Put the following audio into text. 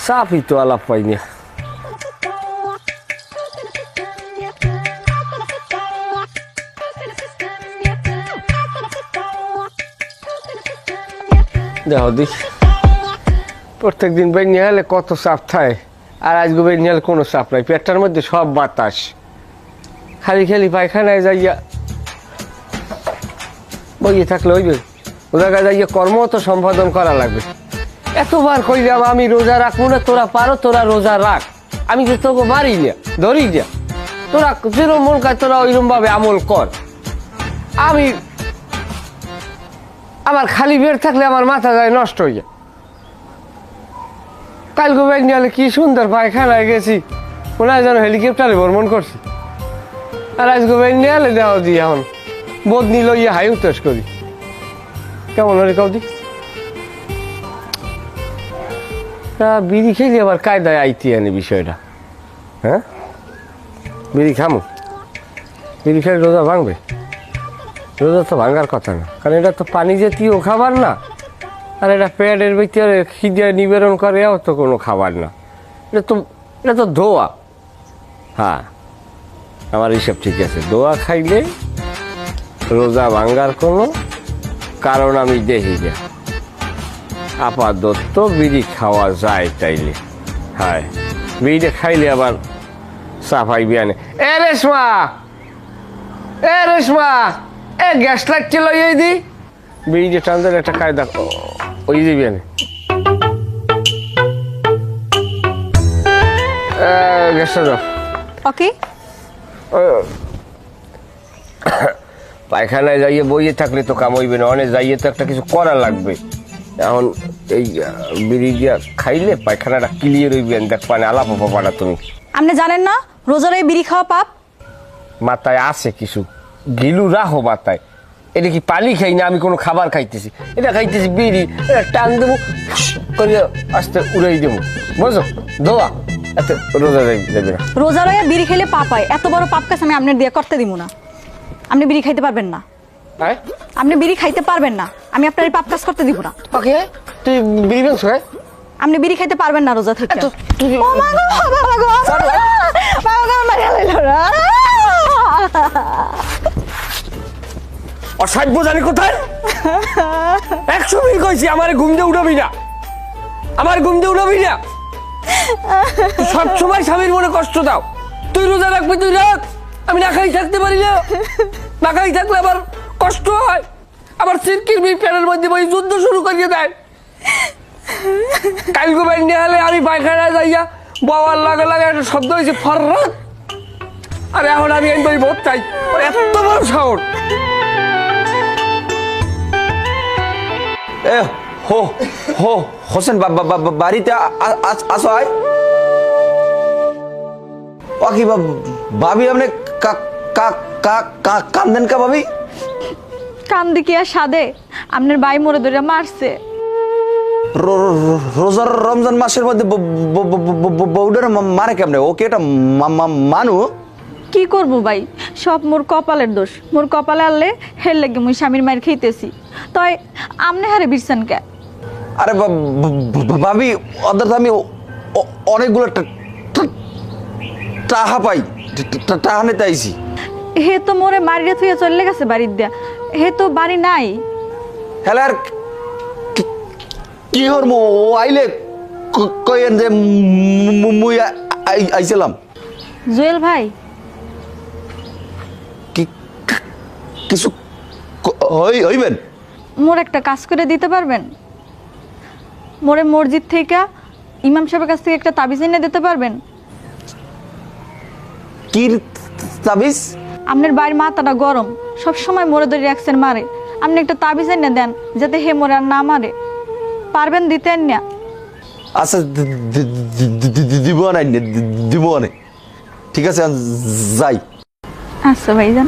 সাফই তো আলাপ পাইনি। দেখো দিস প্রত্যেক দিন বেরিয়ে হলে কত চাপ থাকে, আর আজকে বেরিয়ে হলে কোনো চাপ নাই। পেটটার মধ্যে সব বাতাস, খালি খালি পায়খানায় যাইয়া বইয়ে থাকলে হইবে? ও জায়গায় যাইয়া কর্ম তো সম্পাদন করা লাগবে। এতবার কইলাম আমি রোজা রাখবো না, তোরা পারো, তোরা রোজা রাখ। আমি যে তোকে মারি না, ধরি না, তোরা যেরকম মন খায় তোরা ওইরকম ভাবে আমল কর। আমার খালি বের থাকলে আমার মাথা যায় নষ্ট হয়ে যায়। কালকে ব্যাগ নিয়ে কি সুন্দর পায়খানায় গেছি, মনে হয় যেন হেলিকপ্টারে ভ্রমণ করছি। আর আজকে ব্যাগ নিয়ে এলে দেওয়া দিই এখন বদনি লইয়া হাই উত্তেস করি। কেমন হলে কাউ দি বিড়ি খেলি আবার কায়দায় আইতি আনি বিষয়টা। হ্যাঁ, বিড়ি খামো, বিড়ি খেলে রোজা ভাঙবে? রোজা তো ভাঙার কথা না, কারণ এটা তো পানি জাতীয় খাবার না, আর এটা পেটের ভিতরে খিদে নিবারণ করে, এও তো কোনো খাবার না। এটা তো দোয়া। হ্যাঁ, আমার হিসাব ঠিক আছে, দোয়া খাইলে রোজা ভাঙার কোনো কারণ আমি দেখি না। আপাতত বিড়ি খাওয়া যায় তাইলে। হ্যাঁ, বিড়িটা খাইলে আবার সাফাই বিয়ানে। এ রেশমা, এ রেশমা, এ গ্যাস লাগছে লইয়ে দি। বিড়িটা টানদের একটা কায়দা ওই দিবি আনে। গ্যাসটা দাও। ওকে। পায়খানায় যাইয়ে বইয়ে থাকলে তো কাম হইবে না, অনেক যাইয়ে তো একটা কিছু করা লাগবে। এখন এই বিড়ি দিয়া খাইলে পায়খানাটা ক্লিয়ার হইবে। দেখ পানি আলাপ পাবা না তুমি। আপনি জানেন না রোজার এই বিড়ি খাওয়া পাপ? মাথায় আছে কিছু, গিলু রাখো মাথায়। এটা কি পানি খাই না, আমি কোনো খাবার খাইতেছি? এটা খাইতেছি বিড়ি, এটা টান দেবো করিয়া আস্তে উড়াই দেবো, বুঝো? দোয়া এত রোজা যাবে না। রোজা রয়ে বিড়ি খেলে পাপ হয়, এত বড় পাপ কাজ আমি আপনার দিয়ে করতে দিব না। আপনি বিড়ি খাইতে পারবেন না। আপনি বিড়ি খাইতে পারবেন না, আমি আপনার এই পাপ কাজ করতে দিব না। ওকে, তুই বিড়ি বেঁচো? আপনি বিড়ি খাইতে পারবেন না রোজা থেকে। অসাধ্য জানি কোথায় 100 মিনিট কইছি আমার ঘুম দিয়ে উঠাবি না, আমার ঘুম দিয়ে উঠাবি না। সব সময় স্বামীর মনে কষ্ট দাও। তুই রোজা রাখবি, তুই রাখ, আমি না খাই থাকতে পারি না। না খাই থাকলে আবার কষ্ট হয়, আবার সিরকির প্যানের মধ্যে বই যুদ্ধ শুরু করিয়ে দেয়। কালকে বাইন্ডে হলে আমি পায়খানায় যাইয়া বাবার লাগে লাগে একটা শব্দ হয়েছে ফররাত। আরে এখন আমি বই ভোট চাই, এত বড় সাহস। এ হো হো হোসেন বাড়িতে আসো। আয় ও কি ভাবি, আপনি কান্দেন কা ভাবি? কান্দি কি আর সাদে? আপনার ভাই মোরে ধরে মারছে। রোজার রমজান মাসের মধ্যে বউডার মারে কেমনে? ওকে এটা মানু কি করবো ভাই, সব মোর কপালের দোষ। মোর কপালে আনলে হের লাগে মুই স্বামীর মায়ের খাইতেছি, তাই আমনে হারে বিরছেন কে? আরে ভাবি, ওদের তো আমি অনেকগুলো টাহা পাই, টাহা নিতে আইছি। হে তো মোরে মারিয়ে থুয়ে চলে গেছে বাড়ির দিয়া, হে তো বাড়ি নাই। হ্যালো, আর কি হর ও আইলে কইেন যে মুই আইছিলাম। জুয়েল ভাই, কিছু হইবেন? মোর একটা কাজ করে দিতে পারবেন? মোরে মসজিদ থেকে ইমাম সাহেবের কাছ থেকে একটা তাবিজ এনে দিতে পারবেন? কি তাবিজ? আপনার বাড়ির মাথাটা গরম, সব সময় মোরে ধরে অ্যাকশন মারে। আপনি একটা তাবিজ এনে দেন যাতে হে মোরে আর না মারে। পারবেন দিতেন না? আচ্ছা দিব না, দিব না। ঠিক আছে, যাই। আচ্ছা ভাইজান।